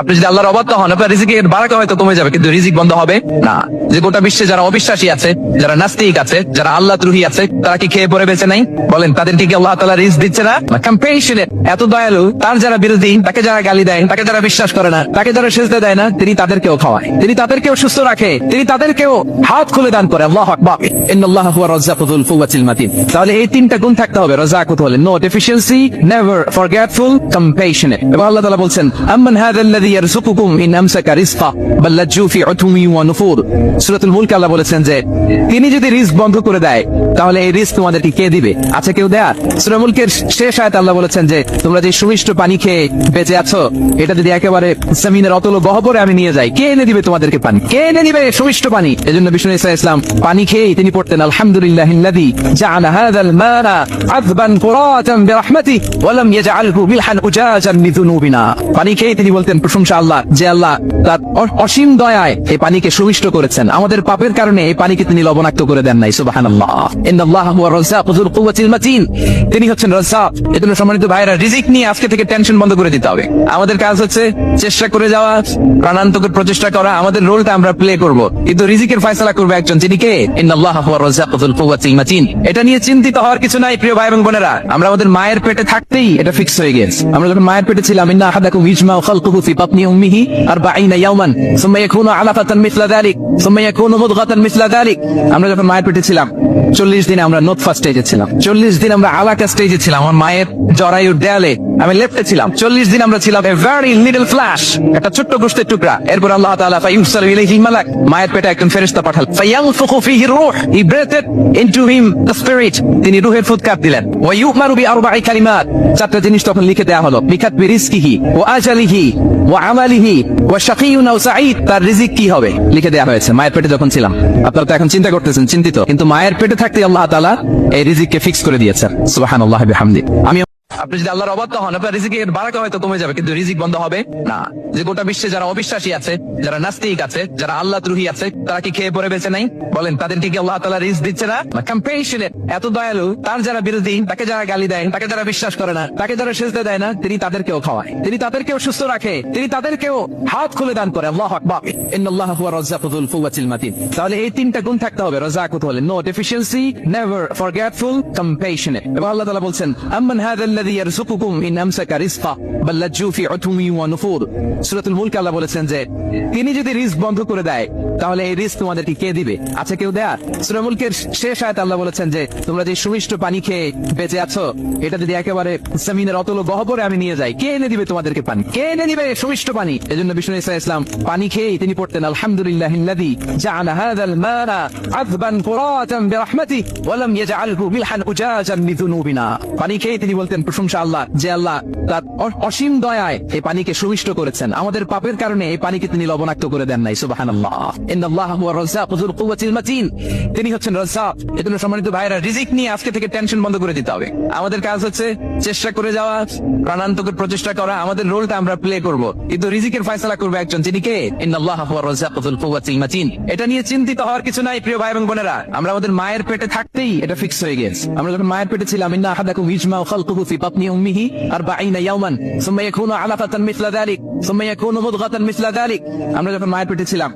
আপনি যদি আল্লাহর অবাধ্য হন, আপনার রিজিকের বারাকা হয়তো কমে যাবে, কিন্তু রিজিক বন্ধ হবে না। যে গোটা বিশ্বে যারা অবিশ্বাসী আছে, যারা নাস্তিক আছে, যারা আল্লাহ দ্রোহী আছে, তারা কি খেয়ে পরে বেঁচে নাই? বলেন, তাদেরকে কি আল্লাহ তাআলা রিজিক দিচ্ছে না? কম্প্যাশনেট, এত দয়ালু, তার যারা বিরোধী, তাকে যারা গালি দেয়, তাকে যারা বিশ্বাস করে না, তাকে যারা সেজদা দেয় না, তিনি তাদেরকেও খাওয়ায়, তিনি তাদেরকেও সুস্থ রাখে, তিনি তাদেরকেও হাত খুলে দান করে। আল্লাহু আকবার। ইন্নাল্লাহা হুয়া রাজ্জাকু যুল কুওয়াতিল মাতিন। তাহলে এই তিনটা গুণ থাকতে হবে রাজ্জাকুত হলে। No deficiency, never forgetful, compassionate. এবং আল্লাহ তাআলা বলছেন, আম্মান হাযাল্লাযী ইয়ারযুকুকুম ইন আমসাকা রিজকা বাল লাজ্জু ফি উতুমি ওয়া নুফুর। সূরাতুল মুলক আল্লাহ বলেছেন যে তিনি যদি রিজক বন্ধ করে দেয়, তাহলে এই রিজক তোমাদেরকে কে দিবে? আছে কেউ দেয়ার? সূরা মুলকের শেষ আয়াতে আল্লাহ বলেছেন যে তোমরা যে সুমিষ্ট পানি খেয়ে বেঁচে আছো, এটা যদি একেবারে জমিনের অতল গহ্বরে আমি নিয়ে যাই, কে এনে দিবে তোমাদেরকে পানি? কে এনে দিবে সুমিষ্ট পানি? এজন্য বিষ্ণু ঈসা ইসলাম পানি খেয়েই তিনি পড়তেন, আলহামদুলিল্লাহিল্লাযী জাআলা হাযাল মানা আযবান ফুরাতান বিরহমাতিহি ওয়া লাম ইয়াজআলহু মিলহান উজাজান লিযুনুবিনা। পানি খেয়েই তিনি বলতেন, প্রশংসা আল্লাহ, যে আল্লাহ তার অসীম দয়ায় এই পানিকে সুমিষ্ট করেছেন, আমাদের পাপের কারণে এই পানিকে তিনি লবণাক্ত করে দেন নাই। সুবহানাল্লাহ। ইন্নাল্লাহা হুয়া রাজ্জাকু যুল কুওয়াতিল মাতিন। তিনি হচ্ছেন রাজ্জাক। এজন্য সম্মানিত ভাইরা, রিজিক নিয়ে আজকে থেকে টেনশন বন্ধ করে দিতে হবে। আমাদের কাজ হচ্ছে চেষ্টা করে যাওয়া, প্রাণান্তকের প্রচেষ্টা করা, আমাদের রোলটা আমরা প্লে করব, কিন্তু রিজিকের ফয়সালা করবে একজন, যিনি কে? ইন্নাল্লাহা হুয়া রাজ্জাকু যুল কুওয়াতিল মাতিন। এটা নিয়ে চিন্তিত হওয়ার কিছু নাই প্রিয় ভাই এবং বোনেরা। আমরা আমাদের মায়ের পেটে থাকতেই এটা ফিক্স হয়ে গেছে। আমরা যখন মায়ের পেটে ছিলাম, ইন্না আহাদাকুম ইজমাউ খালকুহু ফি বাতনি উম্মিহি 40 ইয়াওমান সুম্মা ইয়াকুনু আলাকাতান মিসলা যালিক সুম্মা ইয়াকুনু মুদগাতান মিসলা যালিক। আমরা যখন মায়ের পেটে ছিলাম 40 দিন আমরা নুতফা স্টেজে ছিলাম, 40 দিন আমরা আলাকা স্টেজে ছিলাম, আমার মায়ের জরায়ুর দেয়ালে আমি লেপ্টে ছিলাম। 40 দিন আমরা ছিলাম এ ভেরি লিটল ফ্ল্যাশ, একটা ছোট্ট গোশতের টুকরা। এরপর আল্লাহ তাআলা ফায়ুরসালু ইলাইহি মালাক, মায়ের পেটে একজন ফেরেশতা পাঠাল, ফায়ানফুখু ফিহি রূহ, he breathed into him the spirit, তিনি রূহের ফুৎকার দিলেন। ওয়া ইউমারু বিআরবা'i কালিমাত, চারটা জিনিস তখন লিখে দেয়া হলো, বিকাতবি রিজকিহি ওয়া আজালিহি ওয়া আমালিহি ওয়া শাকিয়ুন আও সাঈদ, তার রিজিক কি হবে লিখে দেয়া হয়েছে মায়ের পেটে যখন ছিলাম। আপনারা তো এখন চিন্তা করতেছেন, চিন্তিত, কিন্তু মায়ের পেটে থাকতে আল্লাহ তাআলা এই রিজিককে ফিক্স করে দিয়েছেন। সুবহানাল্লাহি বিহামদি। আমি আপনি যদি আল্লাহর অবাধ্য হন, আপনার রিজিকের বারাকা হয়তো কমে যাবে, কিন্তু রিজিক বন্ধ হবে না। যে গোটা বিশ্বে যারা অবিশ্বাসী আছে, যারা নাস্তিক আছে, যারা আল্লাহ দ্রোহী আছে, তারা কি খেয়ে পরে বেঁচে নাই? বলেন, তাদেরকে কি আল্লাহ তাআলা রিজক দিচ্ছে না? কম্প্যাশনেট, এত দয়ালু, তার যারা বিরোধী, তাকে যারা গালি দেয়, তাকে যারা বিশ্বাস করে না, তাকে যারা সেজদা দেয় না, তিনি তাদেরকেও খাওয়ায়, তিনি তাদেরকেও সুস্থ রাখে, তিনি তাদেরকেও হাত খুলে দান করে। আল্লাহু আকবার। ইন্নাল্লাহা হুয়া রাজ্জাকু যুল কুওয়াতিল মাতিন। তাহলে এই তিনটা গুণ থাকতে হবে রাজ্জাকুত হলে। No deficiency, never forgetful, compassionate. এবং আল্লাহ তাআলা বলছেন, আম্মান হাযাল্লাযী ইয়ারযুকুকুম ইন আমসাকা রিজকা বাল লাজ্জু ফি উতুমি ওয়া নুফুর। সূরাতুল মুলক আল্লাহ বলেছেন যে তিনি যদি রিজক বন্ধ করে দেয়, তাহলে এই রিজক তোমাদেরকে কে দিবে? আছে কেউ দেয়ার? সূরা মুলকের শেষ আয়াতে আল্লাহ বলেছেন যে তোমরা যে সুমিষ্ট পানি খেয়ে বেঁচে আছো, এটা যদি একেবারে জমিনের অতল গহ্বরে আমি নিয়ে যাই, কে এনে দিবে তোমাদেরকে পানি? কে এনে দিবে সুমিষ্ট পানি? এজন্য বিষ্ণু ঈসা ইসলাম পানি খেয়েই তিনি পড়তেন, আলহামদুলিল্লাহিল্লাযী জাআলা হাযাল মানা আযবান ফুরাতান বিরহমাতিহি ওয়া লাম ইয়াজআলহু মিলহান উজাজান লিযুনুবিনা। পানি খেয়েই তিনি বলতেন, প্রশংসা আল্লাহ, যে আল্লাহ তার অসীম দয়ায় এই পানিকে সুমিষ্ট করেছেন, আমাদের পাপের কারণে এই পানিকে তিনি লবণাক্ত করে দেন নাই। সুবহানাল্লাহ। ইন্নাল্লাহা হুয়া রাজ্জাকু যুল কুওয়াতিল মাতিন। তিনি হচ্ছেন রাজ্জাক। এজন্য সম্মানিত ভাইরা, রিজিক নিয়ে আজকে থেকে টেনশন বন্ধ করে দিতে হবে। আমাদের কাজ হচ্ছে চেষ্টা করে যাওয়া, প্রাণান্তকের প্রচেষ্টা করা, আমাদের রোলটা আমরা প্লে করব, কিন্তু রিজিকের ফয়সালা করবে একজন, যিনি কে? ইন্নাল্লাহা হুয়া রাজ্জাকু যুল কুওয়াতিল মাতিন। এটা নিয়ে চিন্তিত হওয়ার কিছু নাই প্রিয় ভাই এবং বোনেরা। আমরা আমাদের মায়ের পেটে থাকতেই এটা ফিক্স হয়ে গেছে। আমরা যখন মায়ের পেটে ছিলাম, ইন্না আহাদাকুম ইজমাউ খালকুহু ফি বাতনি উম্মিহি 40 ইয়াওমান সুম্মা ইয়াকুনু আলাকাতান মিসলা যালিক সুম্মা ইয়াকুনু মুদগাতান মিসলা যালিক। আমরা যখন মায়ের পেটে ছিলাম